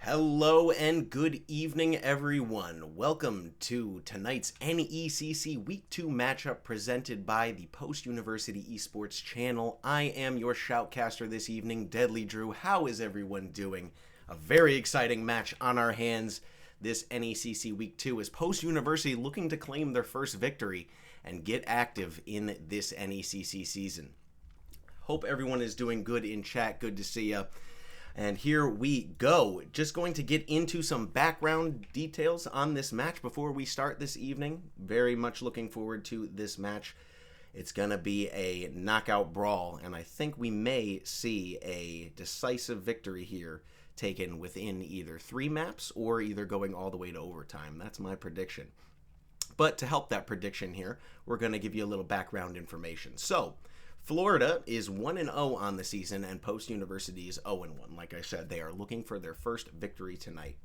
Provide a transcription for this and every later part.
Hello and good evening, everyone. Welcome to tonight's NECC Week 2 matchup presented by the Post University Esports channel. I am your Shoutcaster this evening, DeadlyDrew. How is everyone doing? A very exciting match on our hands this NECC Week 2 as Post University looking to claim their first victory and get active in this NECC season. Hope everyone is doing good in chat. Good to see ya. And here we go. Just going to get into some background details on this match before we start this evening. Very much looking forward to this match. It's going to be a knockout brawl, and I think we may see a decisive victory here taken within either 3 maps or either going all the way to overtime. That's my prediction. But to help that prediction here, we're going to give you a little background information. So, Florida is 1-0 on the season, and Post University is 0-1. Like I said, they are looking for their first victory tonight.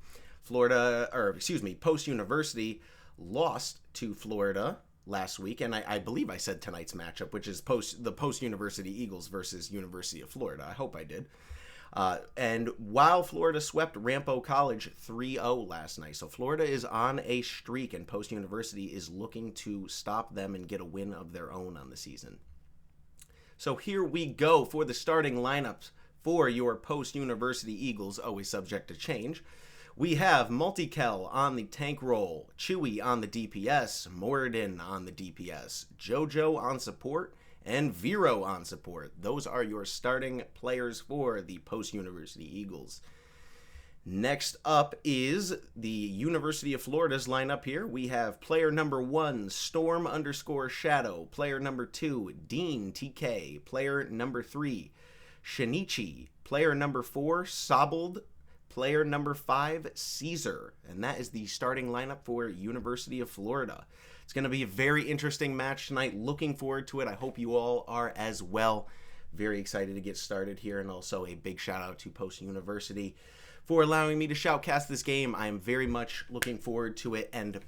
Post University lost to Florida last week, and I believe I said tonight's matchup, which is the Post University Eagles versus University of Florida. I hope I did. And while Florida swept Rampo College 3-0 last night, so Florida is on a streak, and Post University is looking to stop them and get a win of their own on the season. So here we go for the starting lineups for your Post University Eagles, always subject to change. We have Multikel on the tank role, Chewy on the DPS, Moridin on the DPS, Jojo on support, and Vero on support. Those are your starting players for the Post University Eagles. Next up is the University of Florida's lineup here. We have player number 1, Storm_Shadow. Player number 2, Dean TK. Player number 3, Shinichi. Player number 4, Sobold. Player number 5, Caesar. And that is the starting lineup for University of Florida. It's going to be a very interesting match tonight. Looking forward to it. I hope you all are as well. Very excited to get started here. And also a big shout out to Post University for allowing me to shoutcast this game. I am very much looking forward to it, and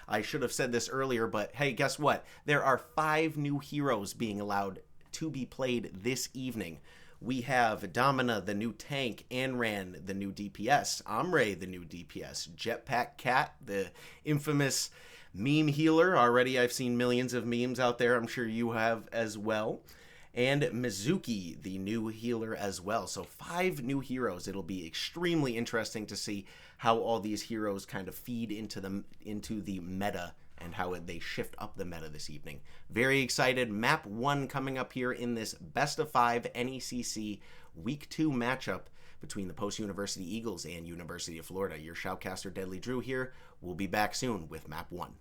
I should have said this earlier, but hey, guess what? There are 5 new heroes being allowed to be played this evening. We have Domina, the new tank, Anran, the new DPS, Amre, the new DPS, Jetpack Cat, the infamous meme healer. Already I've seen millions of memes out there. I'm sure you have as well. And Mizuki, the new healer as well. So 5 new heroes. It'll be extremely interesting to see how all these heroes kind of feed into the meta and how they shift up the meta this evening. Very excited. Map 1 coming up here in this best of 5 NECC Week 2 matchup between the Post University Eagles and University of Florida. Your Shoutcaster DeadlyDrew here. We'll be back soon with Map 1.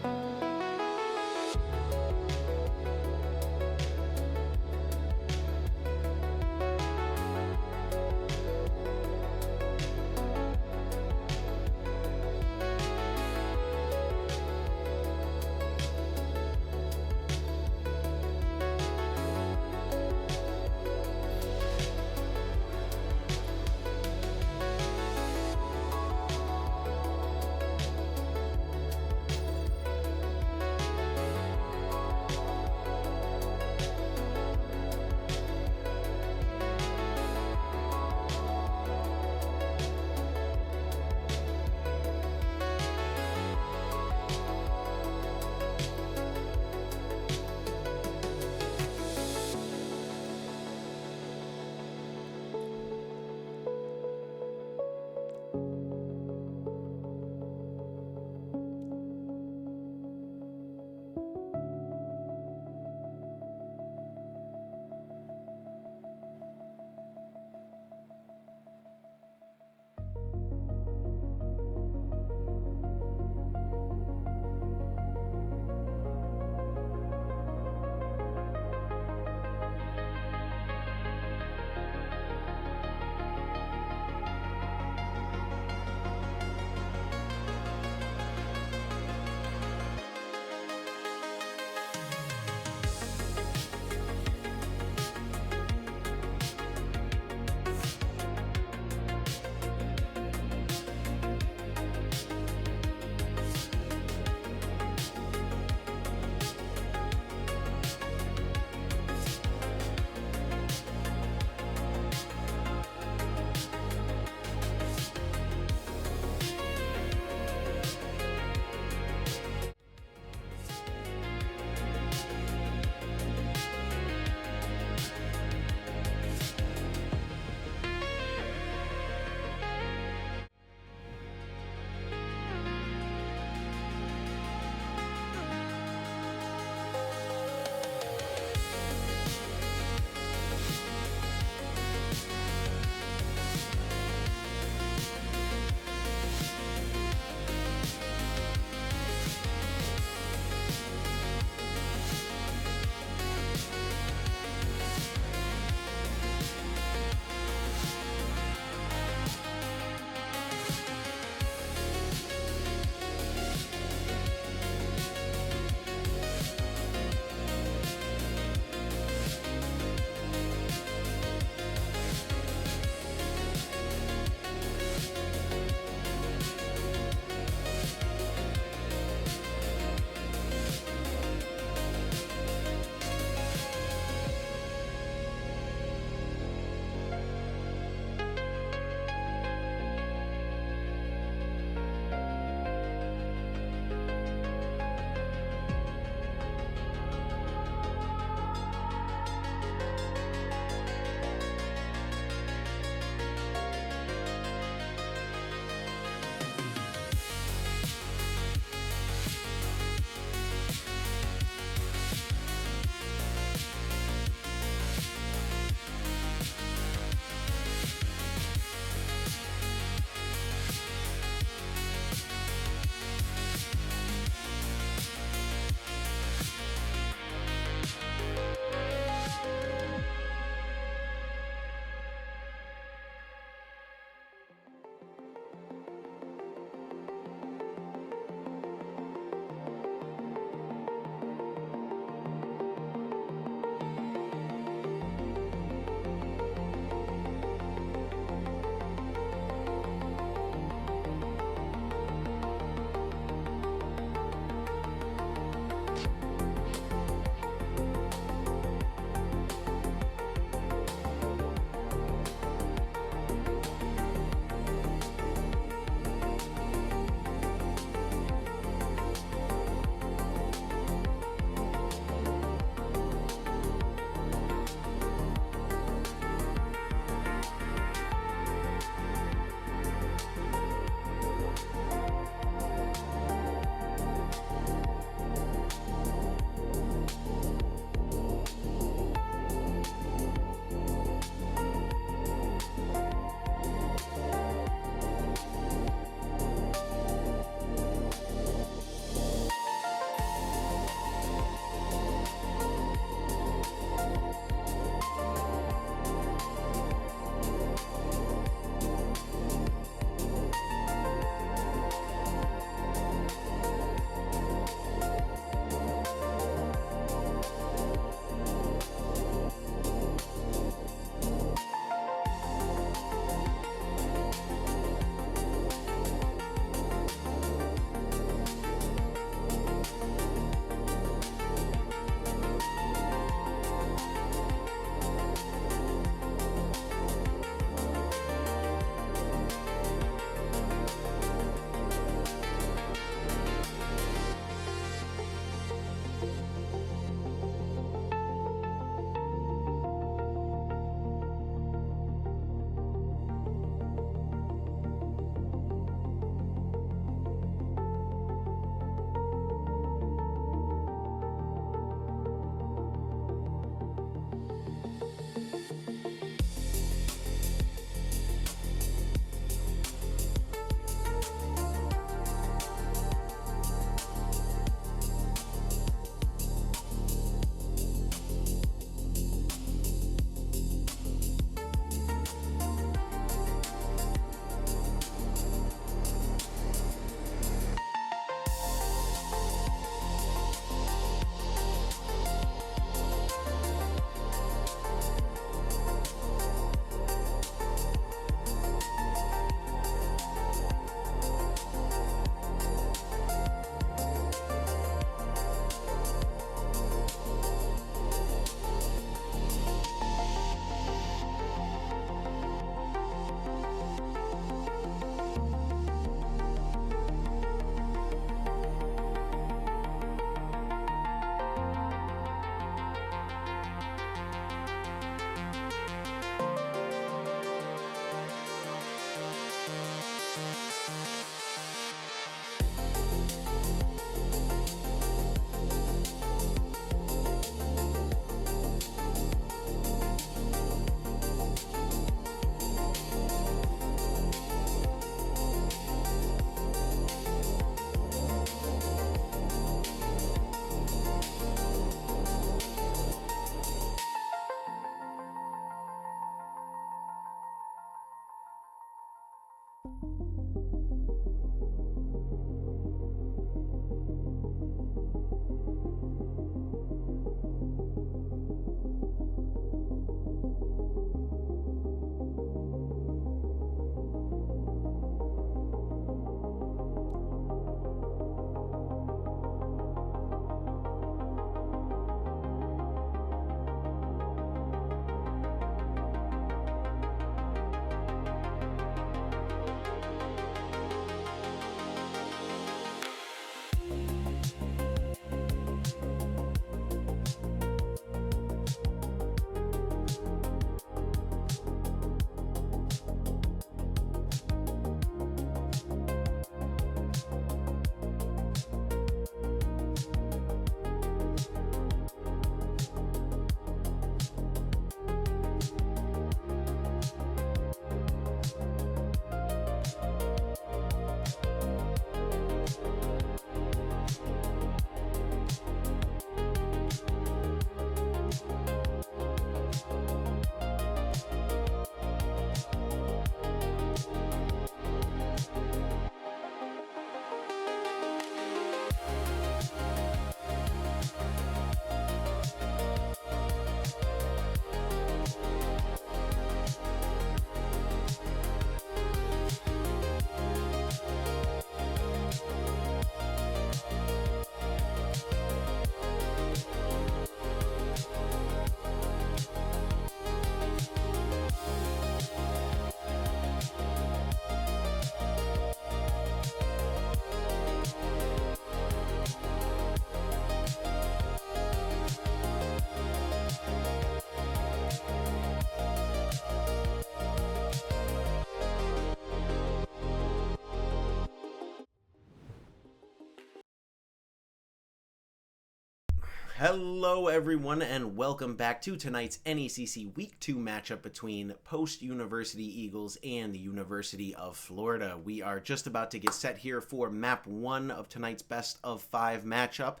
Hello everyone and welcome back to tonight's NECC Week 2 matchup between Post-University Eagles and the University of Florida. We are just about to get set here for map 1 of tonight's best of 5 matchup.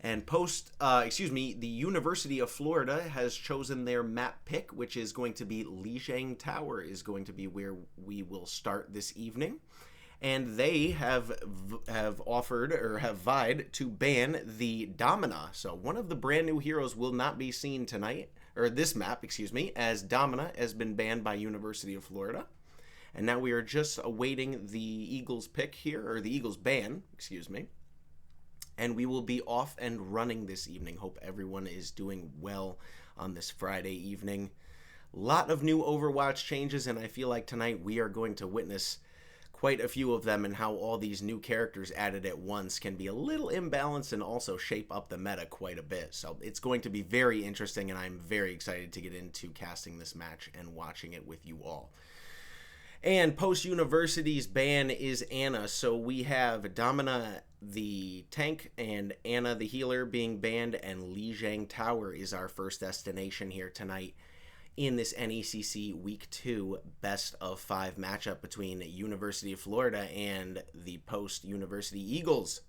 And the University of Florida has chosen their map pick, which is going to be Lijiang Tower is going to be where we will start this evening. And they have offered or have vied to ban the Domina. So one of the brand new heroes will not be seen tonight, or this map, as Domina has been banned by University of Florida. And now we are just awaiting the Eagles pick here, or the Eagles ban, And we will be off and running this evening. Hope everyone is doing well on this Friday evening. A lot of new Overwatch changes, and I feel like tonight we are going to witness quite a few of them, and how all these new characters added at once can be a little imbalanced and also shape up the meta quite a bit. So it's going to be very interesting, and I'm very excited to get into casting this match and watching it with you all. And Post-University's ban is Anna, so we have Domina the tank and Anna the healer being banned, and Lijiang Tower is our first destination here tonight in this NECC Week 2 Best of 5 matchup between University of Florida and the Post-University Eagles.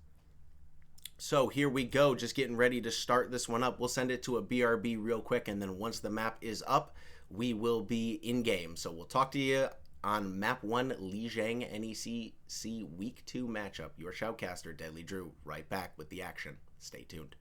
So here we go, just getting ready to start this one up. We'll send it to a BRB real quick, and then once the map is up, we will be in-game. So we'll talk to you on Map 1 Lijiang NECC Week 2 matchup. Your Shoutcaster, DeadlyDrew, right back with the action. Stay tuned.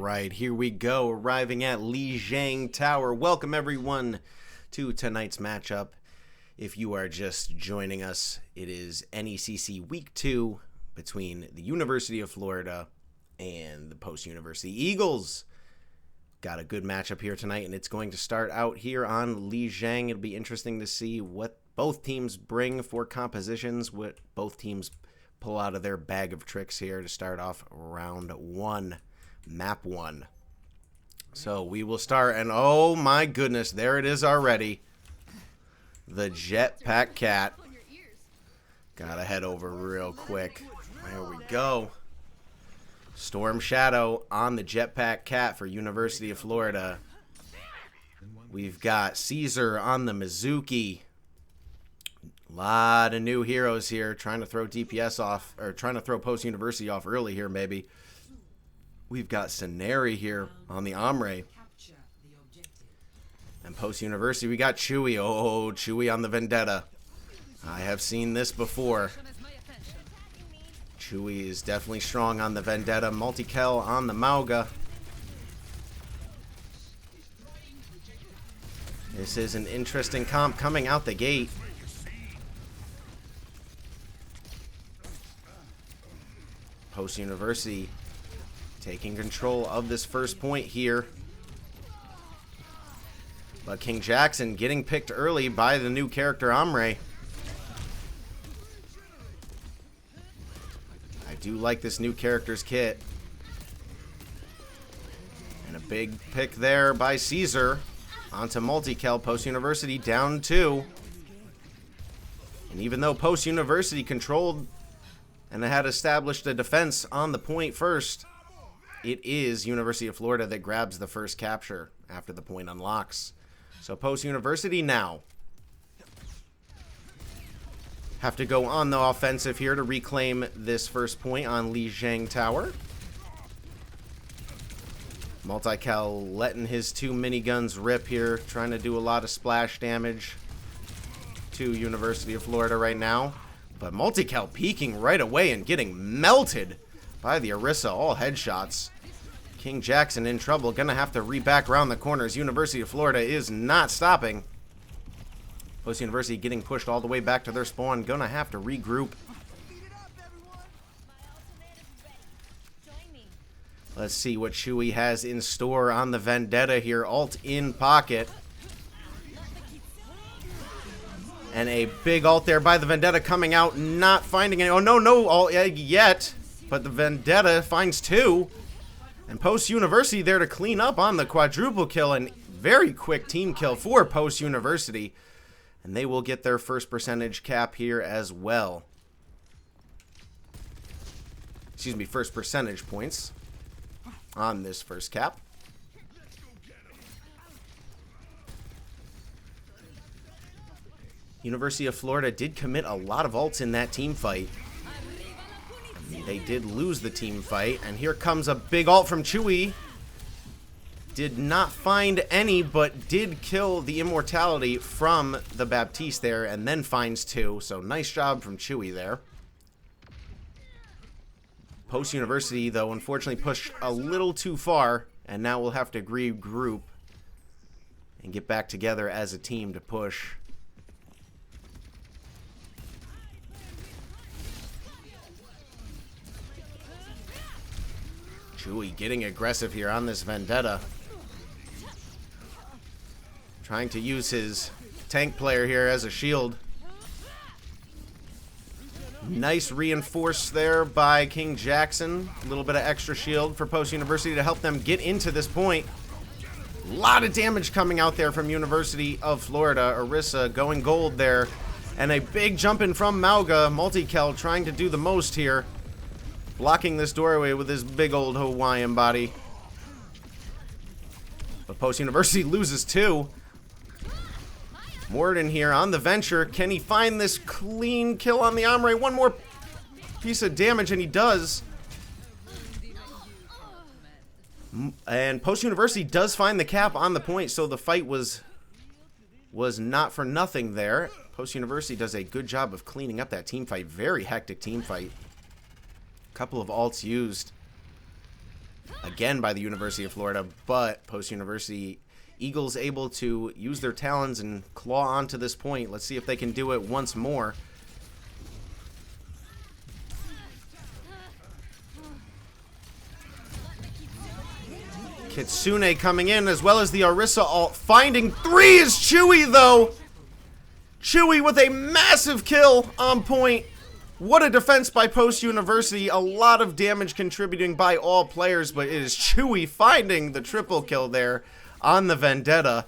right, here we go, arriving at Lijiang Tower. Welcome everyone to tonight's matchup. If you are just joining us, it is NECC Week 2 between the University of Florida and the Post-University Eagles. Got a good matchup here tonight, and it's going to start out here on Lijiang. It'll be interesting to see what both teams bring for compositions, what both teams pull out of their bag of tricks here to start off round 1, map 1. So we will start, and oh my goodness, there it is already. The Jetpack Cat. Gotta head over real quick. There we go. Storm Shadow on the Jetpack Cat for University of Florida. We've got Caesar on the Mizuki. Lot of new heroes here, trying to throw DPS off, or trying to throw Post-University off early here, maybe. We've got Scenari here on the Ombre. And Post-University, we got Chewy. Oh, Chewy on the Vendetta. I have seen this before. Chewy is definitely strong on the Vendetta. Multikel on the Mauga. This is an interesting comp coming out the gate. Post-University taking control of this first point here. But KingJackson getting picked early by the new character Ombre. I do like this new character's kit. And a big pick there by Caesar. Onto Multikel. Post-University down 2. And even though Post-University controlled and had established a defense on the point first, it is University of Florida that grabs the first capture after the point unlocks. So Post-University now have to go on the offensive here to reclaim this first point on Lijiang Tower. Multikel letting his 2 miniguns rip here, trying to do a lot of splash damage to University of Florida right now. But Multikel peeking right away and getting melted by the Orisa, all headshots. KingJackson in trouble, gonna have to re-back around the corners. University of Florida is not stopping. Post-University getting pushed all the way back to their spawn, gonna have to regroup. Let's see what Chewy has in store on the Vendetta here. Ult in pocket. And a big ult there by the Vendetta coming out, not finding any. Oh, no ult yet. But the Vendetta finds 2. And Post-University there to clean up on the quadruple kill. And very quick team kill for Post-University. And they will get their first percentage cap here as well. Excuse me, first percentage points on this first cap. University of Florida did commit a lot of ults in that team fight. They did lose the team fight, and here comes a big ult from Chewy. Did not find any, but did kill the immortality from the Baptiste there, and then finds 2. So nice job from Chewy there. Post-University, though, unfortunately pushed a little too far, and now we'll have to regroup and get back together as a team to push. Chewy getting aggressive here on this Vendetta. Trying to use his tank player here as a shield. Nice reinforce there by KingJackson. A little bit of extra shield for Post-University to help them get into this point. A lot of damage coming out there from University of Florida. Orisa going gold there. And a big jump in from Mauga. Multikel trying to do the most here. Blocking this doorway with his big old Hawaiian body. But Post-University loses 2. Moridin here on the Venture. Can he find this clean kill on the Ombre? One more piece of damage, and he does. And Post-University does find the cap on the point, so the fight was not for nothing there. Post-University does a good job of cleaning up that team fight. Very hectic team fight. Couple of ults used. again by the University of Florida, but post-University Eagles able to use their talons and claw onto this point. Let's see if they can do it once more. Kitsune coming in, as well as the Orisa ult. Finding three is Chewy, though. Chewy with a massive kill on point. What a defense by Post University. A lot of damage contributing by all players, but it is Chewy finding the triple kill there on the Vendetta.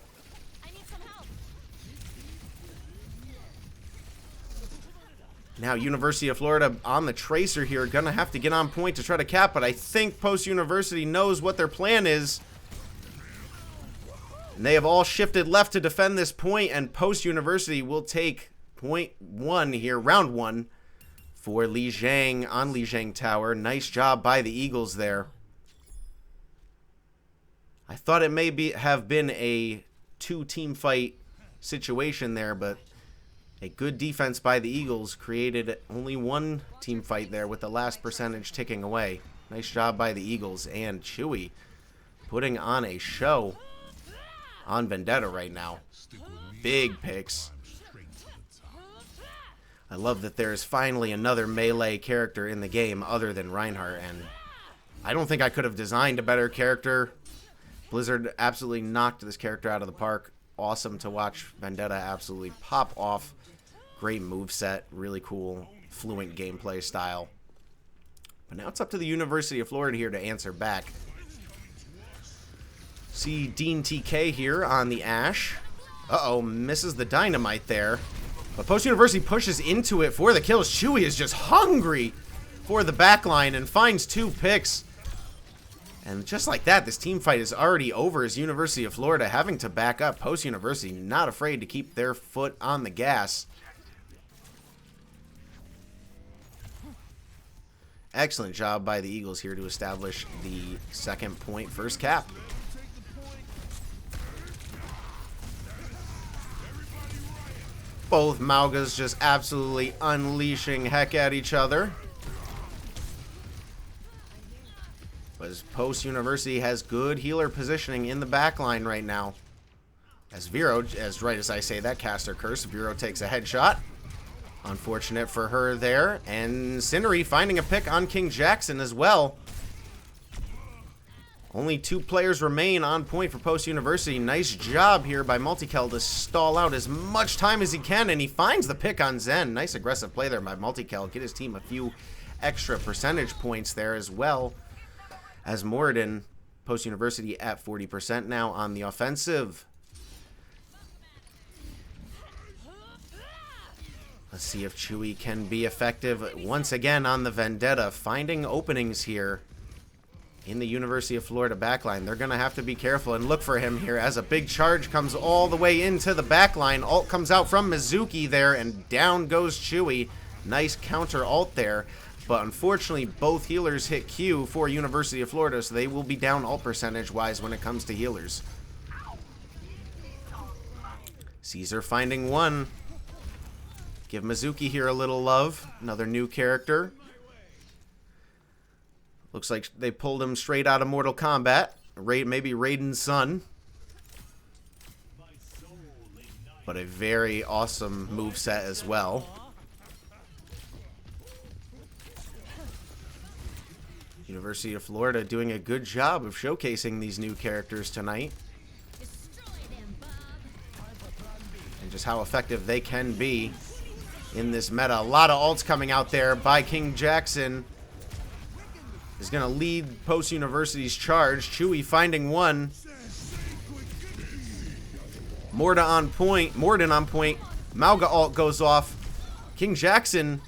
Now, University of Florida on the Tracer here, gonna have to get on point to try to cap, but I think Post University knows what their plan is. And they have all shifted left to defend this point, and Post University will take point one here, round one, for Li Zhang on Li Zhang Tower. Nice job by the Eagles there. I thought it may have been a two-team fight situation there, but a good defense by the Eagles created only one team fight there with the last percentage ticking away. Nice job by the Eagles, and Chewy putting on a show on Vendetta right now. Big picks. I love that there's finally another melee character in the game other than Reinhardt, and I don't think I could have designed a better character. Blizzard absolutely knocked this character out of the park. Awesome to watch Vendetta absolutely pop off. Great moveset, really cool, fluent gameplay style. But now it's up to the University of Florida here to answer back. See Dean TK here on the Ashe. Uh-oh, misses the dynamite there. But Post University pushes into it for the kills. Chewy is just hungry for the backline and finds two picks. And just like that, this team fight is already over as University of Florida having to back up. Post University not afraid to keep their foot on the gas. Excellent job by the Eagles here to establish the second point, first cap. Both Maugas just absolutely unleashing heck at each other. But Post University has good healer positioning in the backline right now. As Vero, as right as I say that, caster curse, Vero takes a headshot. Unfortunate for her there. And Cindery finding a pick on KingJackson as well. Only two players remain on point for Post University. Nice job here by Multikel to stall out as much time as he can, and he finds the pick on Zen. Nice aggressive play there by Multikel. Get his team a few extra percentage points there as well. As Moridin, Post University at 40% now on the offensive. Let's see if Chewy can be effective once again on the Vendetta, finding openings here in the University of Florida backline. They're going to have to be careful and look for him here as a big charge comes all the way into the backline. Ult comes out from Mizuki there, and down goes Chewy. Nice counter ult there. But unfortunately, both healers hit Q for University of Florida, so they will be down ult percentage-wise when it comes to healers. Caesar finding one. Give Mizuki here a little love. Another new character. Looks like they pulled him straight out of Mortal Kombat. Maybe Raiden's son. But a very awesome moveset as well. University of Florida doing a good job of showcasing these new characters tonight. And just how effective they can be in this meta. A lot of ults coming out there by KingJackson. Is going to lead Post University's charge. Chewy finding one. Moridin on point. Mauga ult goes off. KingJackson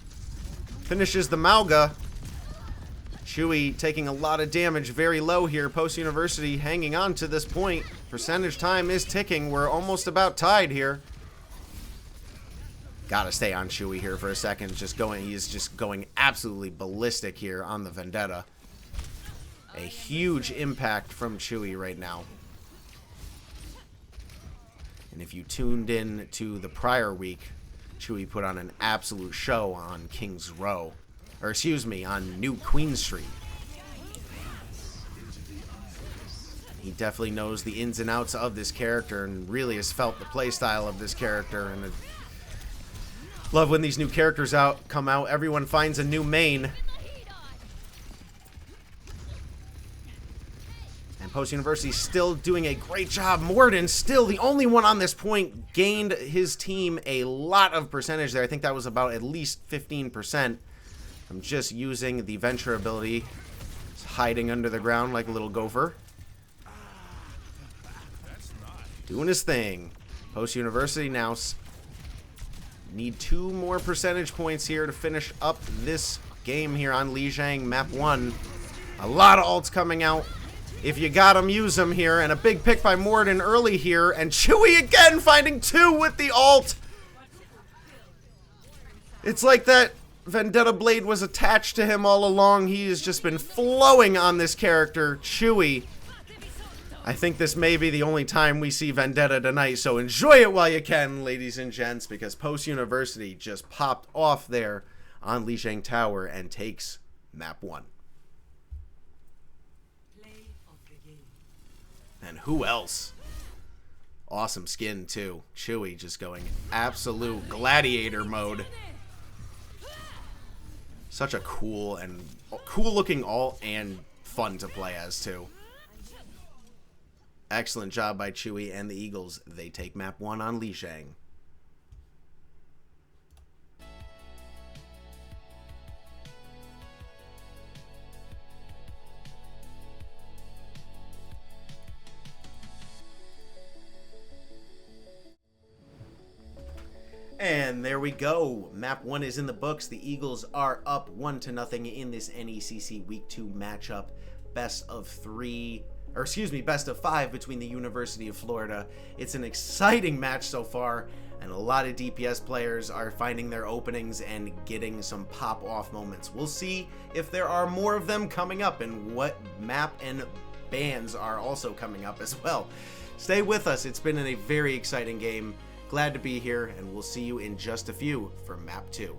finishes the Mauga. Chewy taking a lot of damage, very low here. Post University hanging on to this point. Percentage time is ticking. We're almost about tied here. Gotta stay on Chewy here for a second. He's just going absolutely ballistic here on the Vendetta. A huge impact from Chewy right now. And if you tuned in to the prior week, Chewy put on an absolute show on King's Row. Or excuse me, on New Queen Street. He definitely knows the ins and outs of this character and really has felt the play style of this character. And love when these new characters come out. Everyone finds a new main. And Post University still doing a great job. Moridin, still the only one on this point, gained his team a lot of percentage there. I think that was about at least 15%. I'm just using the Venture ability. It's hiding under the ground like a little gopher. Doing his thing. Post University now need 2 more percentage points here to finish up this game here on Lijiang map 1. A lot of ults coming out. If you got them, use them here. And a big pick by Moridin early here. And Chewy again finding 2 with the ult. It's like that Vendetta Blade was attached to him all along. He has just been flowing on this character, Chewy. I think this may be the only time we see Vendetta tonight, so enjoy it while you can, ladies and gents, because Post University just popped off there on Lijiang Tower and takes map 1. And who else? Awesome skin, too. Chewy just going absolute gladiator mode. Such a cool looking ult and fun to play as, too. Excellent job by Chewy and the Eagles. They take map 1 on Lijiang. And there we go. Map 1 is in the books. The Eagles are up 1-0 in this NECC Week 2 matchup. Best of 5 between the University of Florida. It's an exciting match so far, and a lot of DPS players are finding their openings and getting some pop-off moments. We'll see if there are more of them coming up and what map and bans are also coming up as well. Stay with us. It's been a very exciting game. Glad to be here, and we'll see you in just a few for map 2.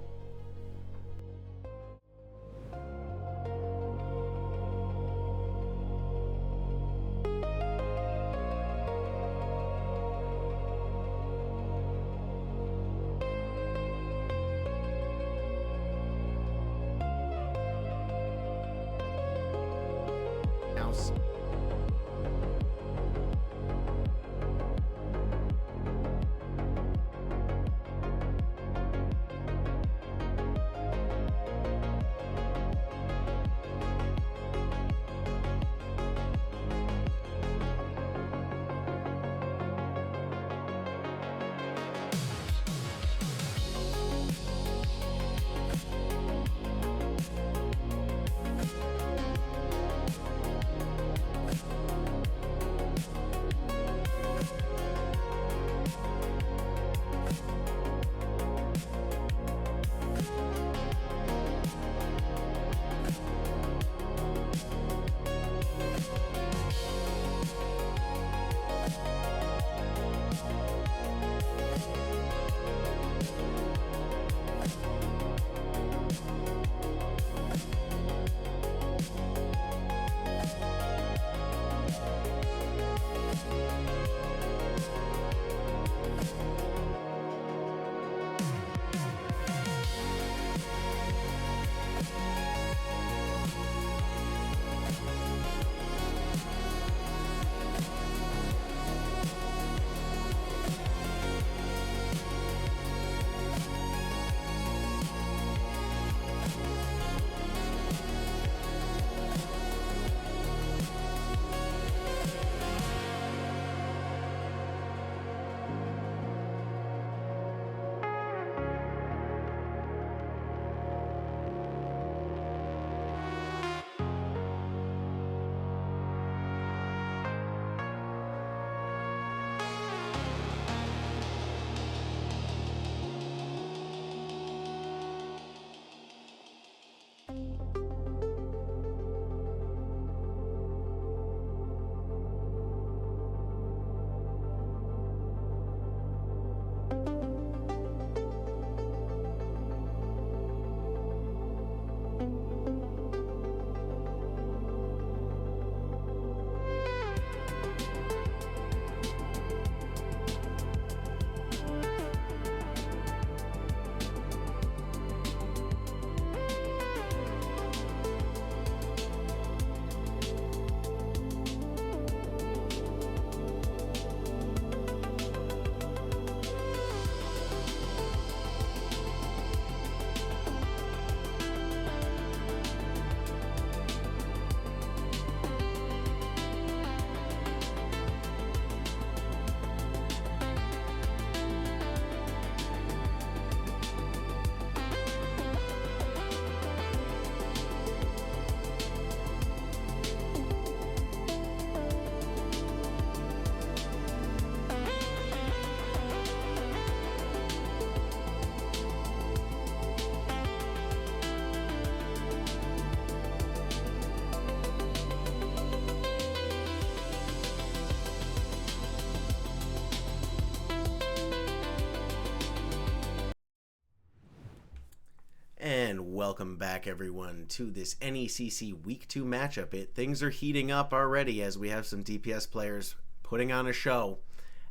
And welcome back, everyone, to this NECC Week 2 matchup. Things are heating up already as we have some DPS players putting on a show.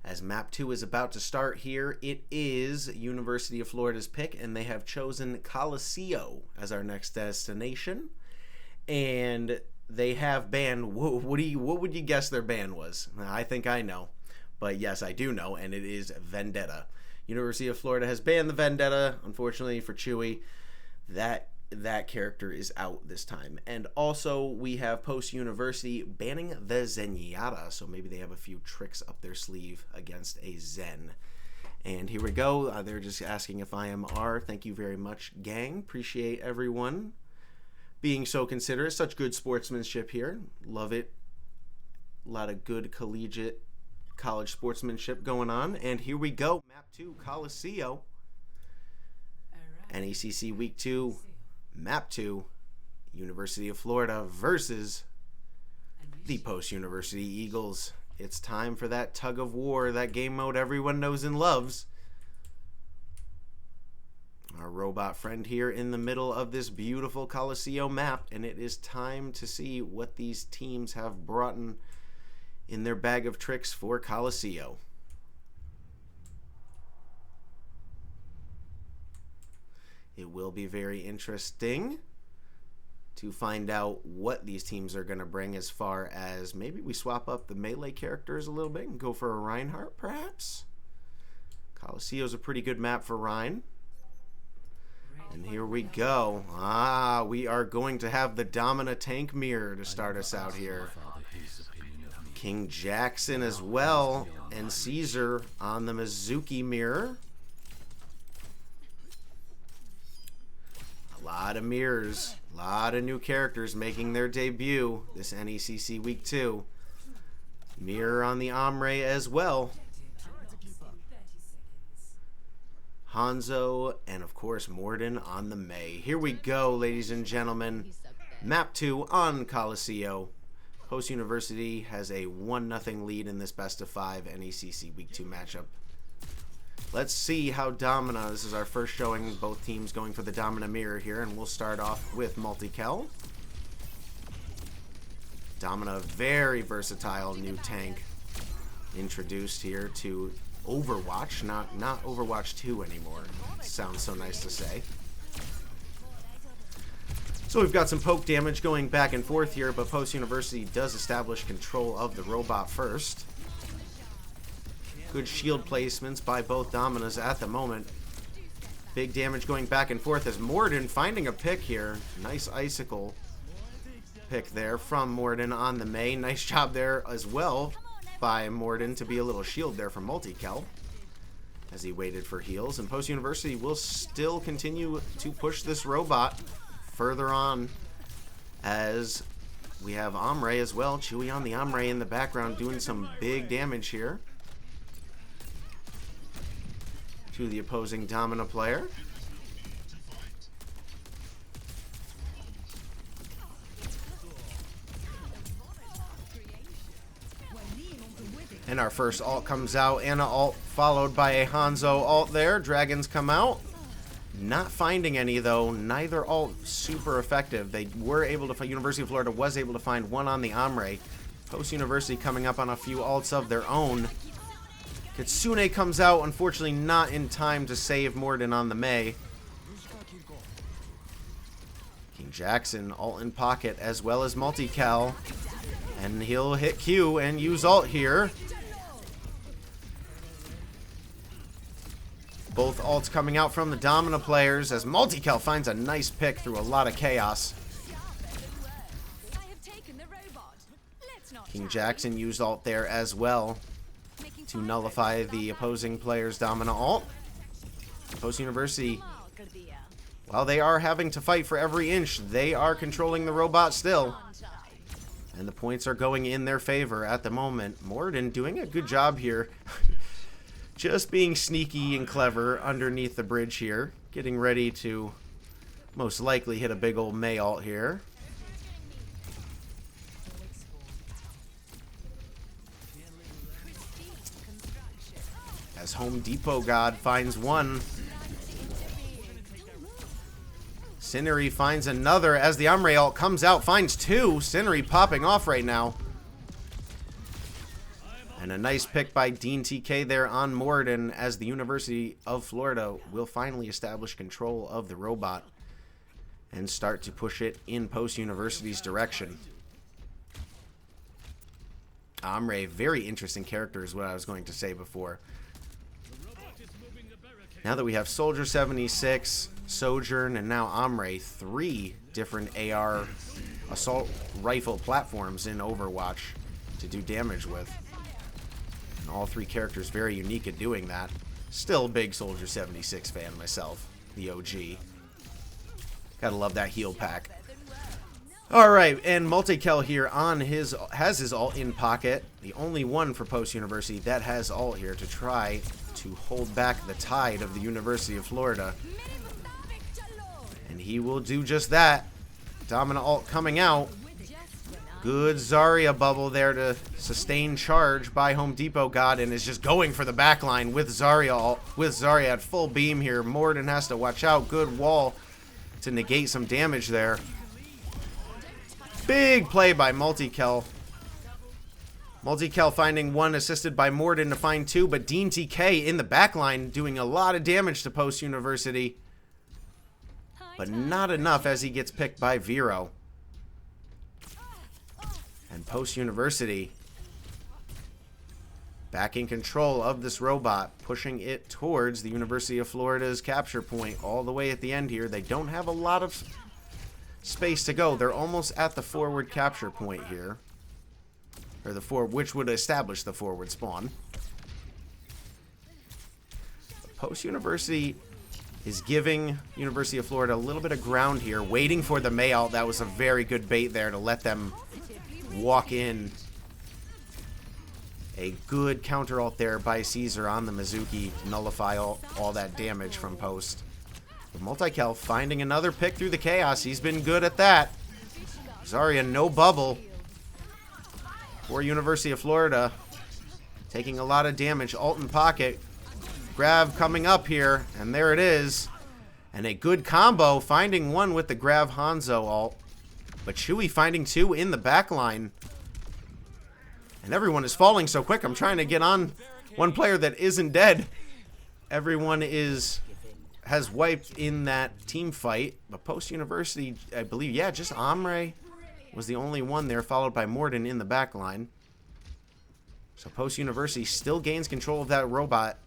As Map 2 is about to start here, it is University of Florida's pick, and they have chosen Coliseo as our next destination. And they have banned, what would you guess their ban was? I think I know, but yes, I do know, and it is Vendetta. University of Florida has banned the Vendetta, unfortunately for Chewy. That character is out this time. And also we have Post University banning the Zenyatta, so maybe they have a few tricks up their sleeve against a Zen. And here we go. They're just asking if I am R. Thank you very much, gang. Appreciate everyone being so considerate. Such good sportsmanship here. Love it. A lot of good collegiate college sportsmanship going on. And here we go. Map 2, Coliseo. NECC Week 2, Map 2, University of Florida versus the Post-University Eagles. It's time for that tug of war, that game mode everyone knows and loves. Our robot friend here in the middle of this beautiful Coliseo map, and it is time to see what these teams have brought in their bag of tricks for Coliseo. It will be very interesting to find out what these teams are going to bring, as far as maybe we swap up the melee characters a little bit and go for a Reinhardt, perhaps. Coliseo is a pretty good map for Rein. And here we go. We are going to have the Domina tank mirror to start us out here. KingJackson as well, and Caesar on the Mizuki mirror. A lot of mirrors, a lot of new characters making their debut this NECC Week 2. Mirror on the Ombre as well. Hanzo, and of course Moridin on the Mei. Here we go, ladies and gentlemen. Map 2 on Coliseo. Post University has a 1-0 lead in this best of 5 NECC Week 2 matchup. Let's see how Domina, this is our first showing, both teams going for the Domina mirror here, and we'll start off with Multikel. Domina, very versatile new tank introduced here to Overwatch, not Overwatch 2 anymore. Sounds so nice to say. So we've got some poke damage going back and forth here, but Post University does establish control of the robot first. Good shield placements by both Dominas at the moment. Big damage going back and forth as Moridin finding a pick here. Nice icicle pick there from Moridin on the Mei. Nice job there as well by Moridin to be a little shield there from Multikel as he waited for heals. And Post University will still continue to push this robot further on as we have Ombre as well. Chewy on the Ombre in the background doing some big damage here to the opposing Domina player. And our first ult comes out. Anna ult followed by a Hanzo ult there. Dragons come out. Not finding any though. Neither ult super effective. They were able to, University of Florida was able to find one on the Ombre. Post University coming up on a few ults of their own. Kitsune comes out, unfortunately not in time to save Moridin on the Mei. KingJackson ult in pocket as well as Multikel. And he'll hit Q and use ult here. Both ults coming out from the Domina players as Multikel finds a nice pick through a lot of chaos. KingJackson used ult there as well to nullify the opposing player's Domina ult. Post University, while they are having to fight for every inch, they are controlling the robot still. And the points are going in their favor at the moment. Moridin doing a good job here. Just being sneaky and clever underneath the bridge here. Getting ready to most likely hit a big old Mei ult here. as Home Depot God finds one. Cinery finds another as the Ombre ult comes out, finds two. Cinery popping off right now. And a nice pick by Dean TK there on Moridin as the University of Florida will finally establish control of the robot and start to push it in Post University's direction. Ombre, very interesting character is what I was going to say before. Now that we have Soldier 76, Sojourn, and now Ombre, 3 different AR assault rifle platforms in Overwatch to do damage with. And all 3 characters very unique at doing that. Still a big Soldier 76 fan myself, the OG. Gotta love that heal pack. Alright, and Multikel here on has his ult in pocket. The only one for Post University that has ult here to try to hold back the tide of the University of Florida. And he will do just that. Domina ult coming out. Good Zarya bubble there to sustain charge by Home Depot God, and is just going for the backline with Zarya at full beam here. Moridin has to watch out. Good wall to negate some damage there. Big play by Multikel. Multikel finding 1, assisted by Moridin to find 2, but Dean TK in the backline doing a lot of damage to Post University. But not enough as he gets picked by Vero. And Post University back in control of this robot, pushing it towards the University of Florida's capture point all the way at the end here. They don't have a lot of space to go. They're almost at the forward capture point here. Or the which would establish the forward spawn. Post University is giving University of Florida a little bit of ground here, waiting for the May ult. That was a very good bait there to let them walk in. A good counter ult there by Caesar on the Mizuki to nullify all that damage from Post. But Multikel finding another pick through the chaos. He's been good at that. Zarya, no bubble for University of Florida. Taking a lot of damage. Ult in pocket. Grav coming up here. And there it is. And a good combo. Finding 1 with the Grav Hanzo ult. But Chewy finding 2 in the back line. And everyone is falling so quick. I'm trying to get on one player that isn't dead. Everyone has wiped in that team fight. But Post University, I believe, yeah, just Ombre was the only one there, followed by Moridin in the back line. So Post University still gains control of that robot.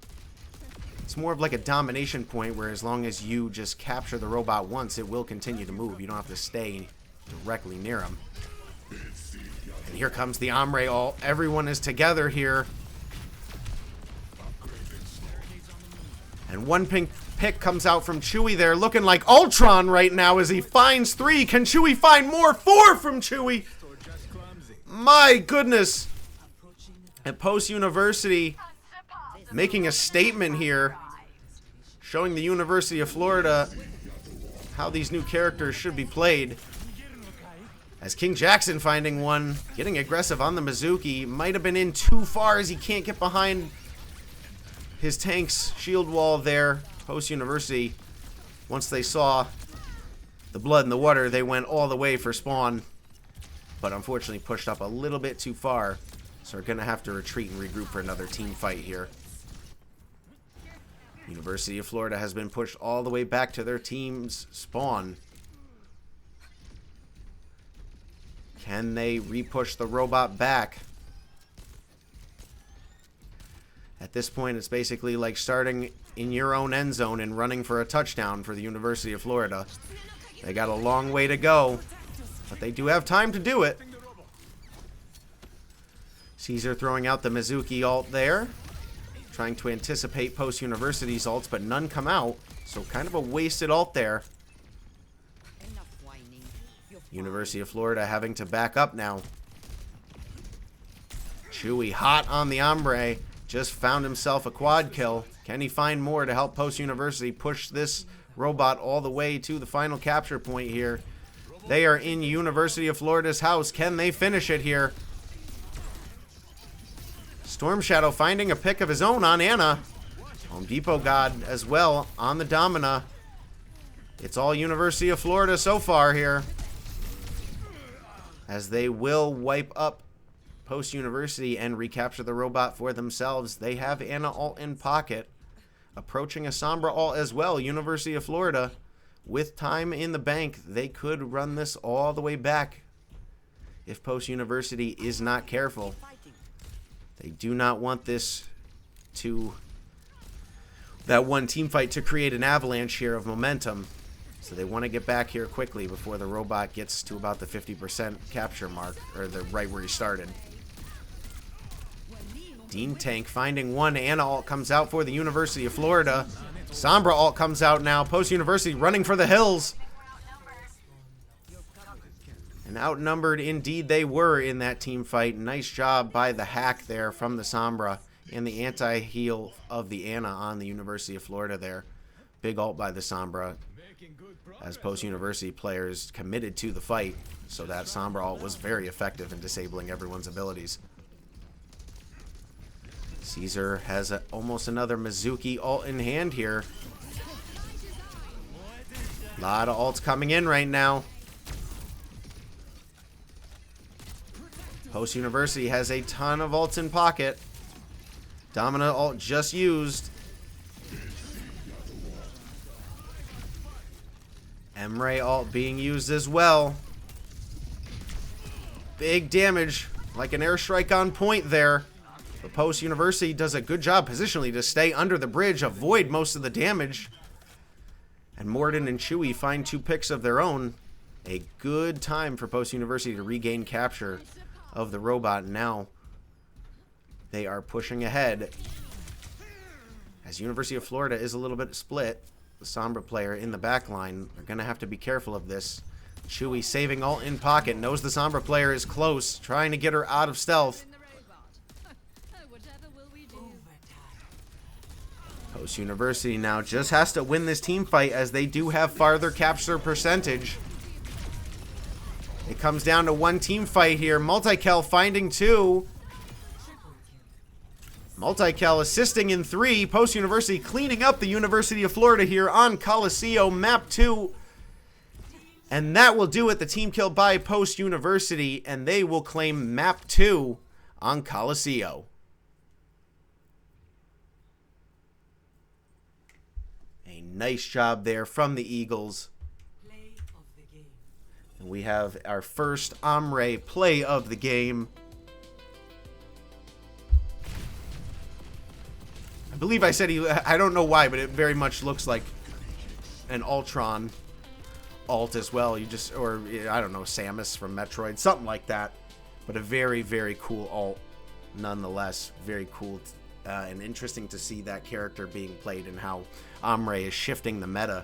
It's more of like a domination point where as long as you just capture the robot once, it will continue to move. You don't have to stay directly near him. And here comes the Ombre ult. Everyone is together here. And one pink pick comes out from Chewy there, looking like Ultron right now as he finds 3. Can Chewy find more? 4 from Chewy. My goodness. And Post University making a statement here, showing the University of Florida how these new characters should be played. As KingJackson finding 1, getting aggressive on the Mizuki. Might have been in too far as he can't get behind his tank's shield wall there. Post University, once they saw the blood in the water, they went all the way for spawn. But unfortunately pushed up a little bit too far. So we're going to have to retreat and regroup for another team fight here. University of Florida has been pushed all the way back to their team's spawn. Can they repush the robot back? At this point, it's basically like starting in your own end zone and running for a touchdown for the University of Florida. They got a long way to go, but they do have time to do it. Caesar throwing out the Mizuki ult there. Trying to anticipate Post University's ults, but none come out. So kind of a wasted ult there. University of Florida having to back up now. Chewy hot on the Ombre. Just found himself a quad kill. Can he find more to help Post University push this robot all the way to the final capture point here? They are in University of Florida's house. Can they finish it here? Storm Shadow finding a pick of his own on Anna. Home Depot God as well on the Domina. It's all University of Florida so far here, as they will wipe up Post University and recapture the robot for themselves. They have Ana ult in pocket, approaching a Sombra ult as well. University of Florida, with time in the bank, they could run this all the way back if Post University is not careful. They do not want this to, that one team fight, to create an avalanche here of momentum. So they want to get back here quickly before the robot gets to about the 50% capture mark, or the right where he started. Dean Tank finding one. Ana ult comes out for the University of Florida. Sombra ult comes out now. Post University running for the hills. And outnumbered indeed they were in that team fight. Nice job by the hack there from the Sombra and the anti-heal of the Ana on the University of Florida there. Big ult by the Sombra as Post University players committed to the fight. So that Sombra ult was very effective in disabling everyone's abilities. Caesar has almost another Mizuki ult in hand here. A lot of ults coming in right now. Post University has a ton of ults in pocket. Domina ult just used. Emre ult being used as well. Big damage, like an airstrike on point there. But Post University does a good job positionally to stay under the bridge, avoid most of the damage. And Moridin and Chewy find 2 picks of their own. A good time for Post University to regain capture of the robot. Now they are pushing ahead, as University of Florida is a little bit split. The Sombra player in the back line, they're going to have to be careful of this. Chewy saving ult in pocket, knows the Sombra player is close, trying to get her out of stealth. Post University now just has to win this team fight, as they do have farther capture percentage. It comes down to one team fight here. Multikel finding 2. Multikel assisting in 3. Post University cleaning up the University of Florida here on Coliseo map 2. And that will do it. The team kill by Post University, and they will claim map 2 on Coliseo. A nice job there from the Eagles. And we have our first Omre play of the game. I believe I said I don't know why, but it very much looks like an Ultron ult as well. You just, or I don't know, Samus from Metroid, something like that. But a very, very cool ult nonetheless. Very cool and interesting to see that character being played and how Omre is shifting the meta.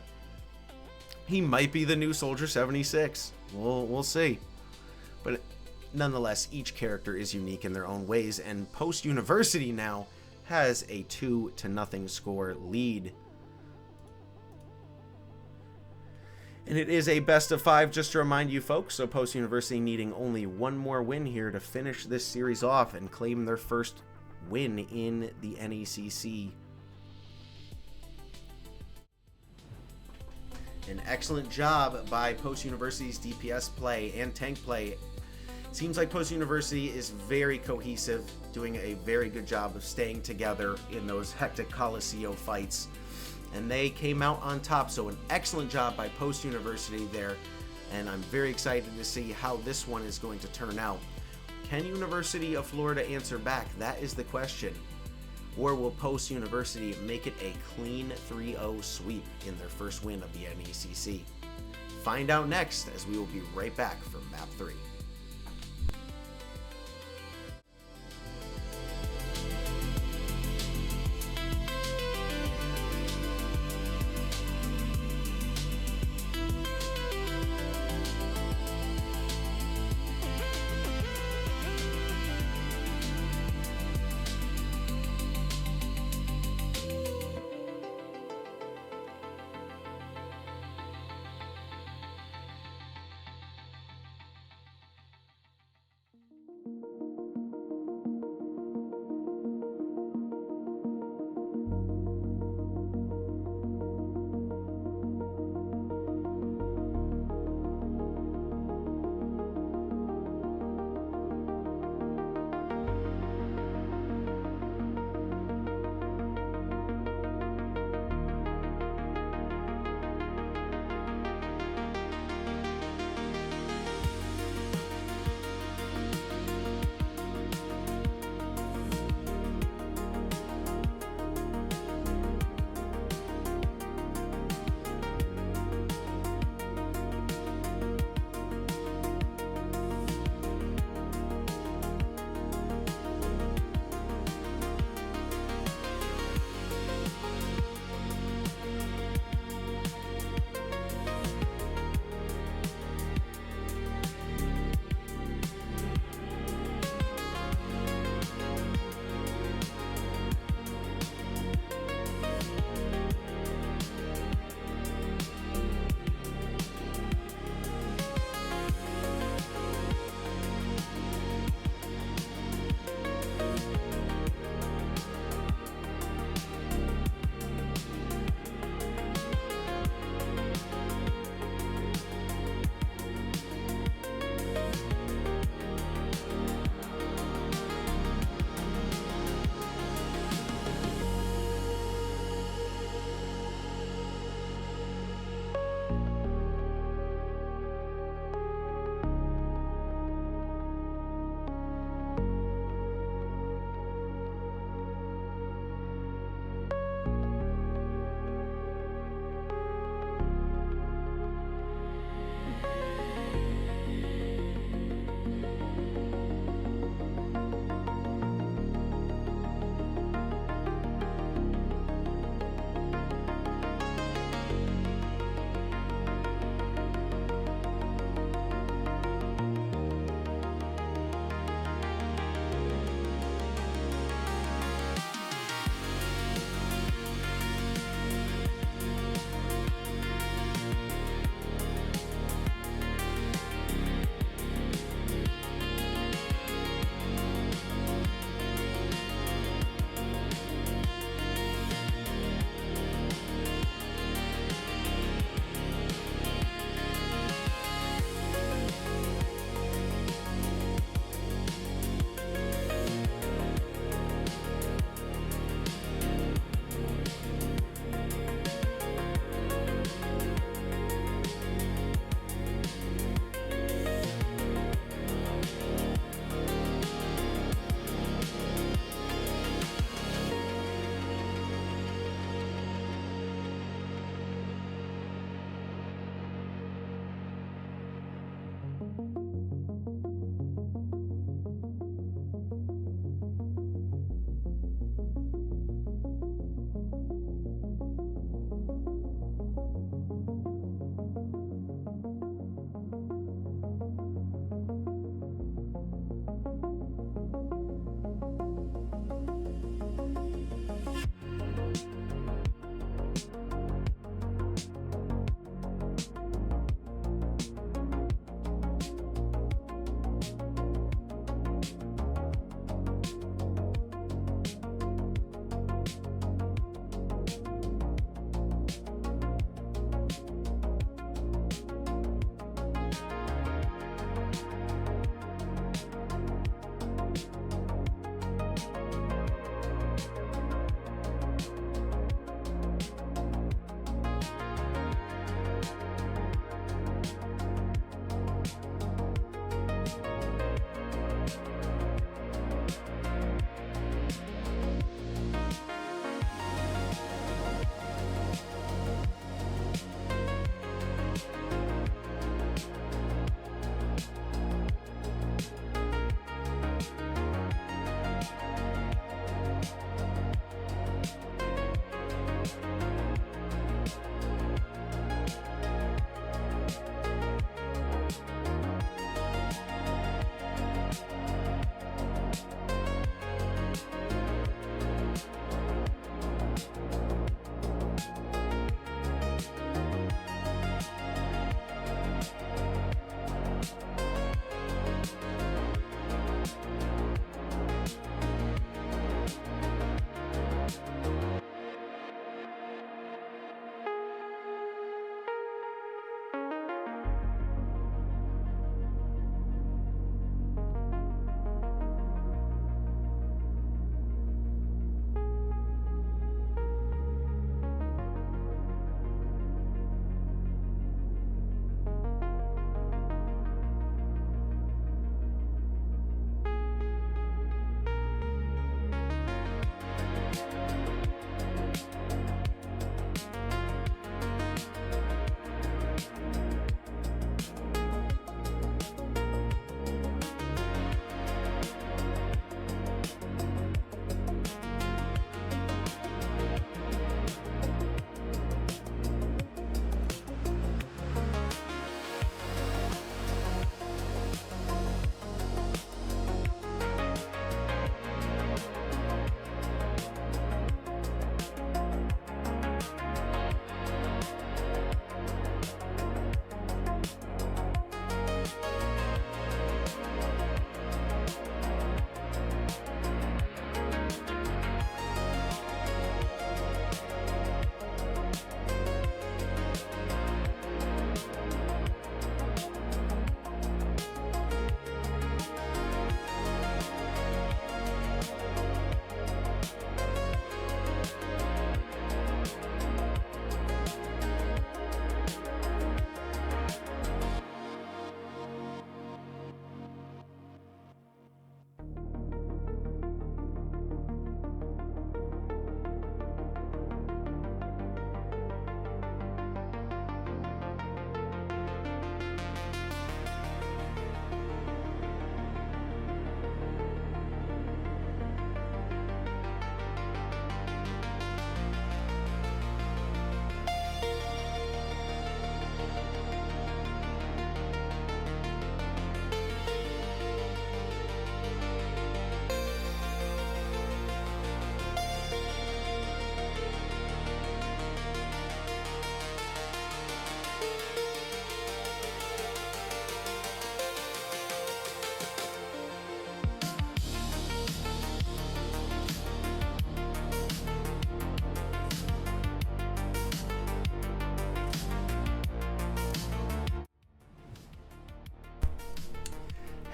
He might be the new Soldier 76. We'll see. But nonetheless, each character is unique in their own ways, and Post University now has a 2-0 score lead. And it is a best of 5, just to remind you folks, so Post University needing only one more win here to finish this series off and claim their first win in the NECC. An excellent job by Post University's DPS play and tank play. Seems like Post University is very cohesive, doing a very good job of staying together in those hectic Coliseo fights. And they came out on top, so an excellent job by Post University there. And I'm very excited to see how this one is going to turn out. Can University of Florida answer back? That is the question. Or will Post University make it a clean 3-0 sweep in their first win of the NECC? Find out next, as we will be right back for Map 3.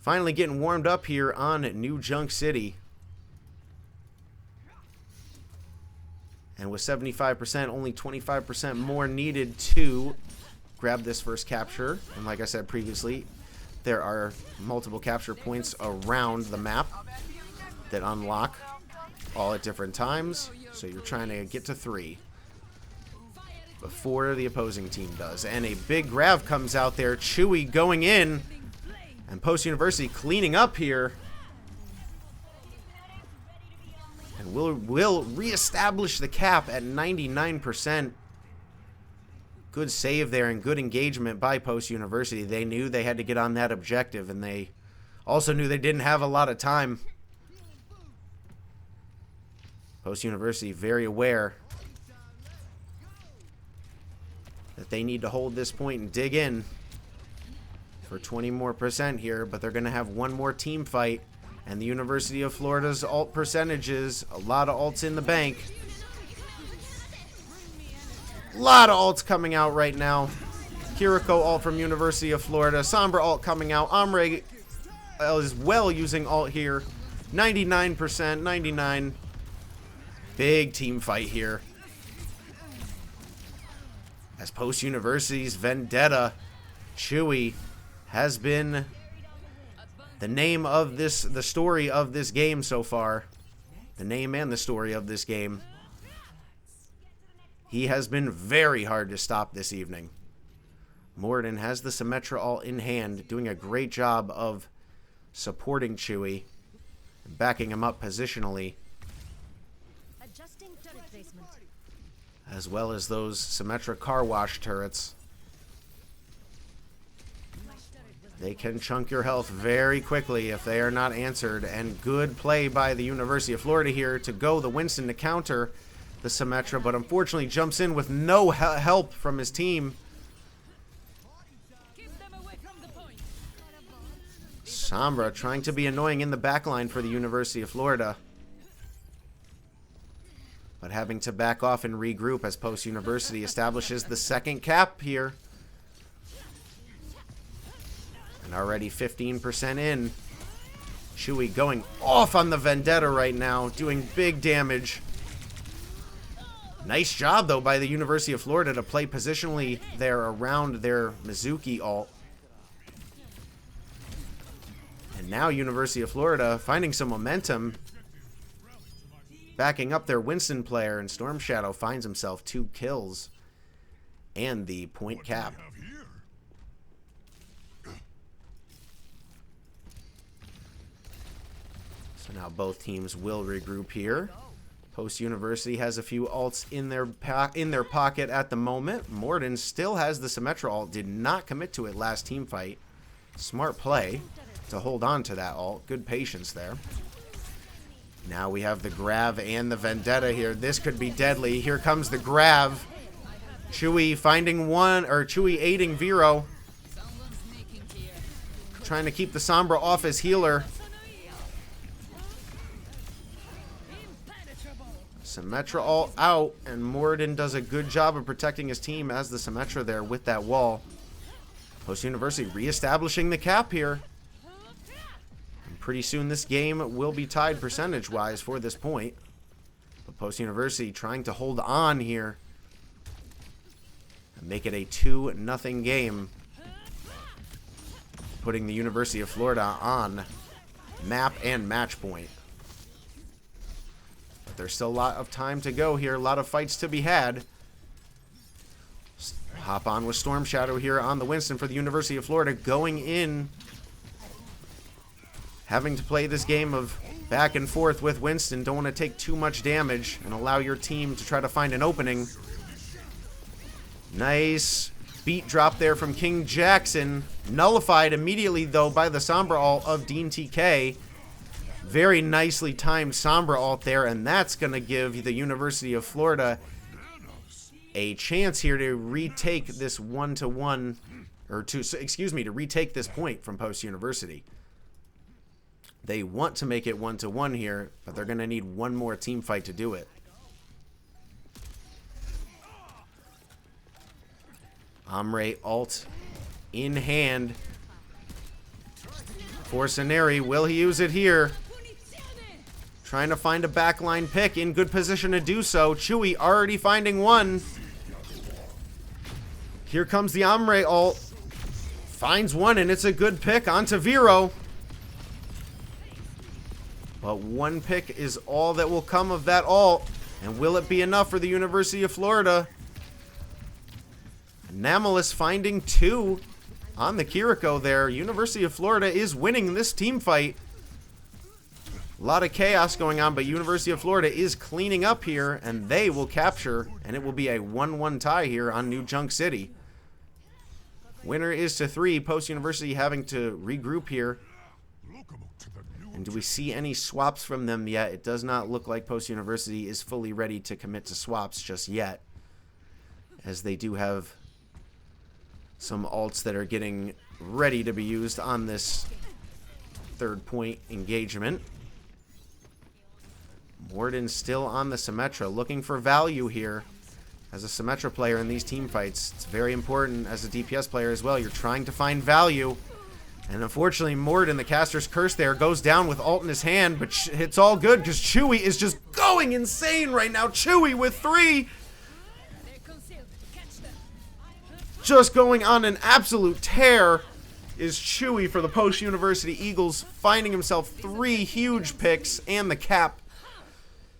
Finally getting warmed up here on New Junk City. And with 75%, only 25% more needed to grab this first capture. And like I said previously, there are multiple capture points around the map that unlock all at different times. So you're trying to get to 3 before the opposing team does. And a big grab comes out there. Chewy going in. And Post University cleaning up here. And will reestablish the cap at 99%. Good save there and good engagement by Post University. They knew they had to get on that objective, and they also knew they didn't have a lot of time. Post University very aware that they need to hold this point and dig in for 20% more here, but they're going to have one more team fight. And the University of Florida's ult percentages, a lot of ults in the bank. A lot of ults coming out right now. Kiriko ult from University of Florida. Sombra ult coming out. Omre as well using ult here. 99%, 99. Big team fight here. As Post University's Vendetta, Chewy, has been the name of this, the story of this game so far. The name and the story of this game. He has been very hard to stop this evening. Moridin has the Symmetra ult in hand, doing a great job of supporting Chewy, and backing him up positionally. Adjusting turret placement. As well as those Symmetra car wash turrets. They can chunk your health very quickly if they are not answered. And good play by the University of Florida here to go the Winston to counter the Symmetra, but unfortunately jumps in with no help from his team. Sombra trying to be annoying in the backline for the University of Florida, but having to back off and regroup as Post University establishes the second cap here. And already 15% in. Chewy going off on the Vendetta right now, doing big damage. Nice job, though, by the University of Florida to play positionally there around their Mizuki ult. And now University of Florida finding some momentum, backing up their Winston player, and Storm Shadow finds himself 2 kills and the point cap. So now both teams will regroup here. Post University has a few ults in their pocket at the moment. Moridin still has the Symmetra ult. Did not commit to it last team fight. Smart play to hold on to that ult. Good patience there. Now we have the Grav and the Vendetta here. This could be deadly. Here comes the Grav. Chewy finding one, or Chewy aiding Vero. Trying to keep the Sombra off his healer. Symmetra all out, and Moridin does a good job of protecting his team as the Symmetra there with that wall. Post University reestablishing the cap here. And pretty soon this game will be tied percentage-wise for this point. But Post University trying to hold on here and make it a 2-0 game. Putting the University of Florida on map and match point. There's still a lot of time to go here. A lot of fights to be had. Hop on with Storm Shadow here on the Winston for the University of Florida. Going in. Having to play this game of back and forth with Winston. Don't want to take too much damage and allow your team to try to find an opening. Nice beat drop there from KingJackson. Nullified immediately, though, by the Sombra ult of Dean TK. Very nicely timed Sombra ult there, and that's going to give the University of Florida a chance here to retake this 1-1, or to retake this point from Post University. They want to make it 1-1 here, but they're going to need one more team fight to do it. Omre ult in hand. Forcenary, will he use it here? Trying to find a backline pick, in good position to do so. Chewy already finding one. Here comes the Ombre ult. Finds one, and it's a good pick onto Vero. But one pick is all that will come of that ult. And will it be enough for the University of Florida? Anomalous finding two on the Kiriko there. University of Florida is winning this team fight. A lot of chaos going on, but University of Florida is cleaning up here, and they will capture, and it will be a 1-1 tie here on New Junk City. Winner is to 3. Post University having to regroup here. And do we see any swaps from them yet? It does not look like Post University is fully ready to commit to swaps just yet, as they do have some ults that are getting ready to be used on this third point engagement. Moridin still on the Symmetra, looking for value here. As a Symmetra player in these team fights, it's very important as a DPS player as well. You're trying to find value. And unfortunately, Moridin, the caster's curse there, goes down with ult in his hand, but it's all good because Chewy is just going insane right now. Chewy with 3. Just going on an absolute tear is Chewy for the Post University Eagles, finding himself 3 huge picks and the cap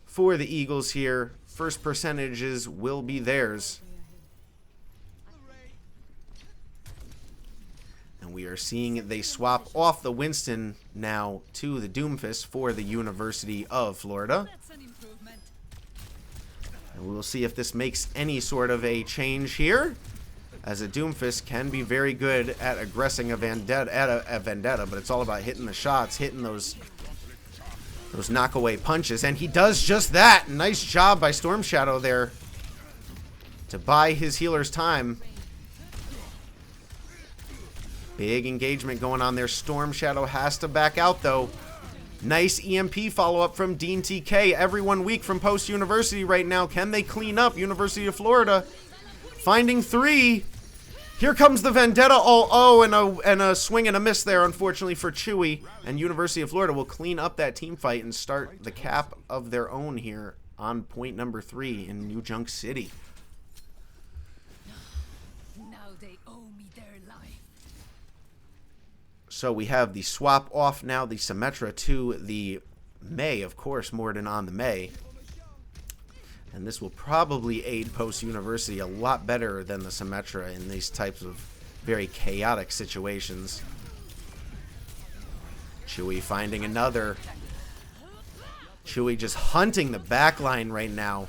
for the Eagles here. First percentages will be theirs. And we are seeing they swap off the Winston now to the Doomfist for the University of Florida. And we will see if this makes any sort of a change here, as a Doomfist can be very good at aggressing a Vendetta, but it's all about hitting the shots, hitting those knockaway punches, and he does just that. Nice job by Storm Shadow there to buy his healer's time. Big engagement going on there. Storm Shadow has to back out though. Nice EMP follow-up from Dean TK. Everyone weak from Post University right now. Can they clean up? University of Florida finding 3. Here comes the Vendetta. Oh, and a swing and a miss there, unfortunately, for Chewy. And University of Florida will clean up that team fight and start the cap of their own here on point number 3 in New Junk City. Now they owe me their life. So we have the swap off now, the Symmetra to the May, of course, Moridin on the May. And this will probably aid Post University a lot better than the Symmetra in these types of very chaotic situations. Chewy finding another. Chewy just hunting the backline right now.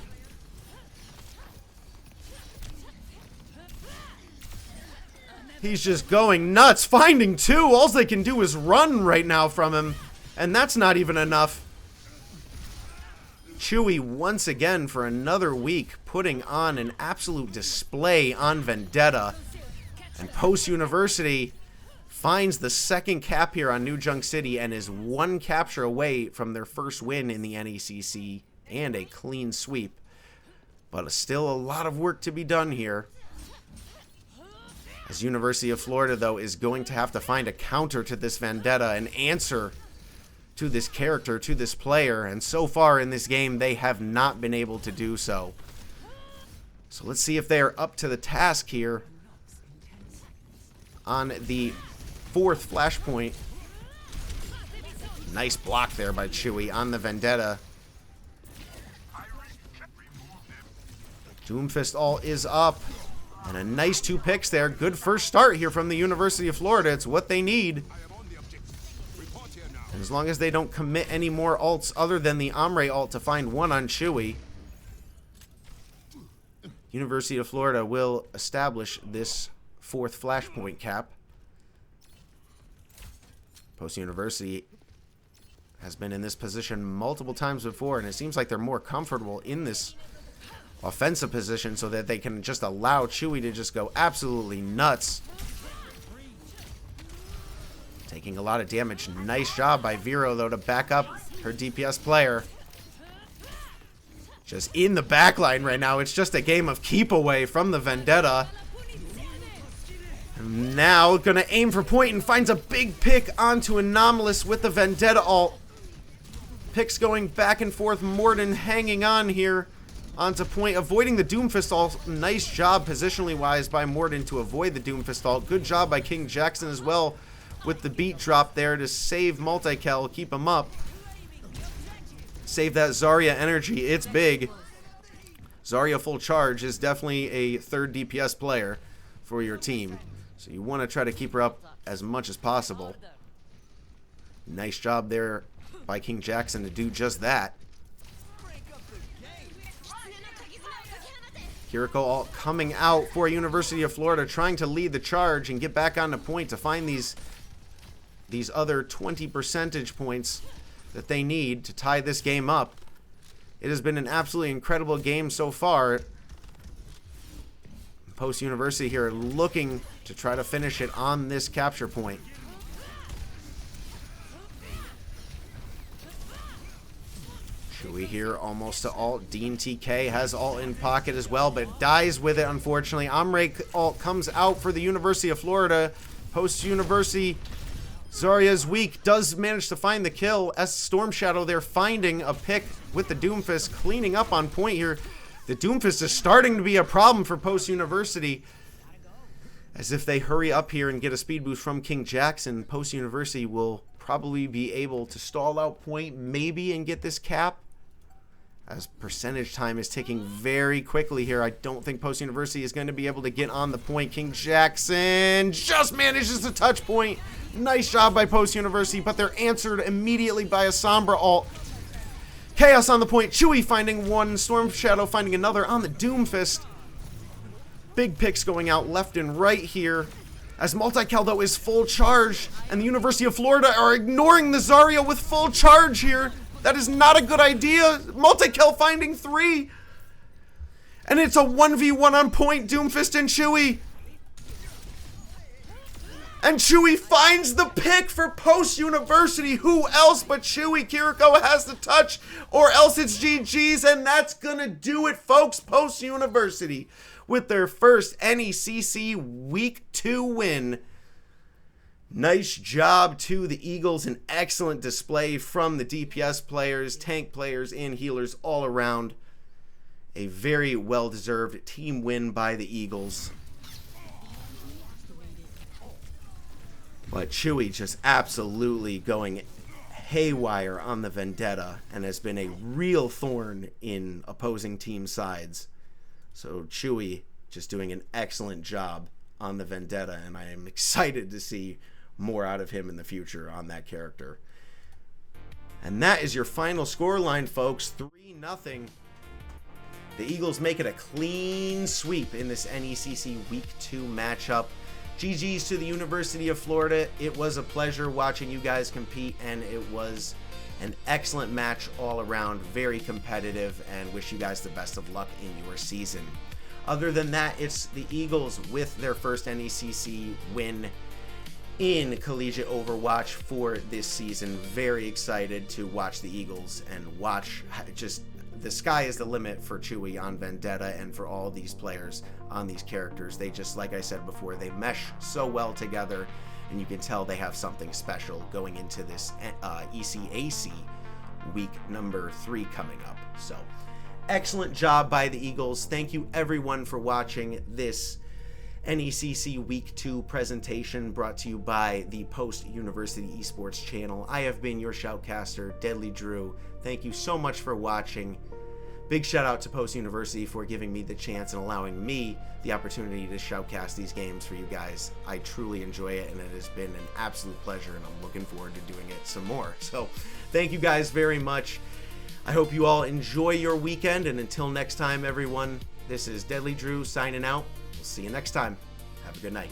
He's just going nuts, finding 2. All they can do is run right now from him, and that's not even enough. Chewy once again for another week putting on an absolute display on Vendetta. And Post University finds the second cap here on New Junk City and is 1 capture away from their first win in the NECC and a clean sweep. But still a lot of work to be done here. As University of Florida, though, is going to have to find a counter to this Vendetta, an answer to this character, to this player, and so far in this game they have not been able to do so. So let's see if they are up to the task here on the 4th flashpoint. Nice block there by Chewy on the Vendetta. Doomfist ult is up, and a nice 2 picks there. Good first start here from the University of Florida. It's what they need. And as long as they don't commit any more ults other than the Ombre ult to find 1 on Chewy, University of Florida will establish this 4th flashpoint cap. Post University has been in this position multiple times before, and it seems like they're more comfortable in this offensive position so that they can just allow Chewy to just go absolutely nuts. Taking a lot of damage. Nice job by Vero, though, to back up her DPS player. Just in the backline right now. It's just a game of keep away from the Vendetta. Now gonna aim for point and finds a big pick onto Anomalous with the Vendetta ult. Picks going back and forth. Moridin hanging on here onto point, avoiding the Doomfist ult. Nice job positionally wise by Moridin to avoid the Doomfist ult. Good job by KingJackson as well with the beat drop there to save Multikel, keep him up. Save that Zarya energy, it's big. Zarya full charge is definitely a third DPS player for your team. So you want to try to keep her up as much as possible. Nice job there by KingJackson to do just that. Kiriko ult coming out for University of Florida, trying to lead the charge and get back on the point to find these other 20 percentage points that they need to tie this game up. It has been an absolutely incredible game so far. Post University here looking to try to finish it on this capture point. Chewy here almost to ult. Dean TK has ult in pocket as well, but dies with it unfortunately. Omrake ult comes out for the University of Florida. Post University, Zarya's weak, does manage to find the kill. As Storm Shadow there finding a pick with the Doomfist, cleaning up on point here. The Doomfist is starting to be a problem for Post University. As if they hurry up here and get a speed boost from KingJackson, Post University will probably be able to stall out point maybe and get this cap. As percentage time is ticking very quickly here, I don't think Post University is going to be able to get on the point. KingJackson just manages to touch point. Nice job by Post University, but they're answered immediately by a Sombra ult. Chaos on the point. Chewy finding one. Storm Shadow finding another on the Doomfist. Big picks going out left and right here. As Multikel, though, is full charge. And the University of Florida are ignoring the Zarya with full charge here. That is not a good idea. Multikel finding 3. And it's a 1v1 on point. Doomfist and Chewy. And Chewy finds the pick for Post University. Who else but Chewy? Kiriko has the touch, or else it's GG's, and that's gonna do it, folks. Post University with their first NECC Week 2 win. Nice job to the Eagles. An excellent display from the DPS players, tank players, and healers all around. A very well-deserved team win by the Eagles. But Chewy just absolutely going haywire on the Vendetta and has been a real thorn in opposing team sides. So Chewy just doing an excellent job on the Vendetta, and I am excited to see more out of him in the future on that character. And that is your final scoreline, folks. 3-0. The Eagles make it a clean sweep in this NECC Week 2 matchup. GG's to the University of Florida. It was a pleasure watching you guys compete, and it was an excellent match all around. Very competitive, and wish you guys the best of luck in your season. Other than that, it's the Eagles with their first NECC win in Collegiate Overwatch for this season. Very excited to watch the Eagles and watch just the sky is the limit for Chewy on Vendetta and for all these players on these characters. They just, like I said before, they mesh so well together, and you can tell they have something special going into this ECAC week number 3 coming up. So excellent job by the Eagles. Thank you everyone for watching this NECC Week 2 presentation brought to you by the Post University Esports channel. I have been your Shoutcaster, DeadlyDrew. Thank you so much for watching. Big shout out to Post University for giving me the chance and allowing me the opportunity to shoutcast these games for you guys. I truly enjoy it, and it has been an absolute pleasure, and I'm looking forward to doing it some more. So thank you guys very much. I hope you all enjoy your weekend, and until next time, everyone, this is DeadlyDrew signing out. We'll see you next time. Have a good night.